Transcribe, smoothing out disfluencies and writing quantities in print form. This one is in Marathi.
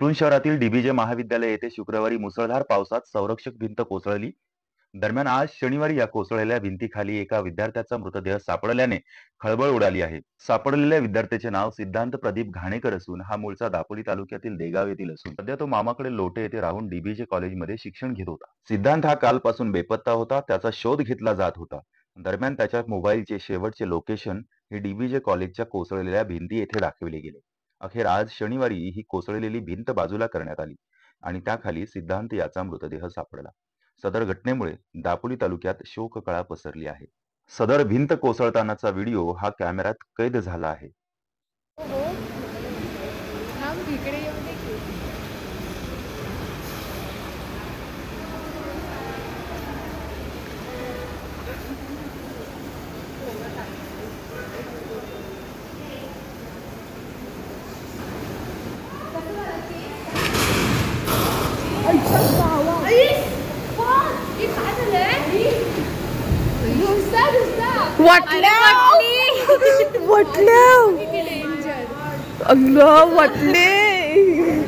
चिपळूण शहरातील डीबीजे महाविद्यालय येथे शुक्रवारी मुसळधार पावसात संरक्षक भिंत कोसळली. दरम्यान आज शनिवारी या कोसळलेल्या भिंतीखाली एका विद्यार्थ्याचा मृतदेह सापडल्याने खळबळ उडाली आहे. सापडलेल्या विद्यार्थ्याचे नाव सिद्धांत प्रदीप घाणेकर असून हा मूळचा दापोली तालुक्यातील देगाव येथील असून सध्या तो मामाकडे लोटे येथे राहून डीबीजे कॉलेजमध्ये शिक्षण घेत होता. सिद्धांत हा कालपासून बेपत्ता होता. त्याचा शोध घेतला जात होता. दरम्यान त्याच्या मोबाईलचे शेवटचे लोकेशन हे डीबीजे कॉलेजच्या कोसळलेल्या भिंती येथे दाखविले गेले. अखेर आज शनिवारी ही कोसळलेली भिंत बाजूला करण्यात आली आणि त्याखाली सिद्धांत याचा मृतदेह सापडला. सदर घटनेमुळे दापोली तालुक्यात शोककळा पसरली आहे. सदर भिंत कोसळतानाचा व्हिडिओ हा कॅमेऱ्यात कैद झाला आहे. हो थांब इकडे येऊन दे की. वाटलं वाटलं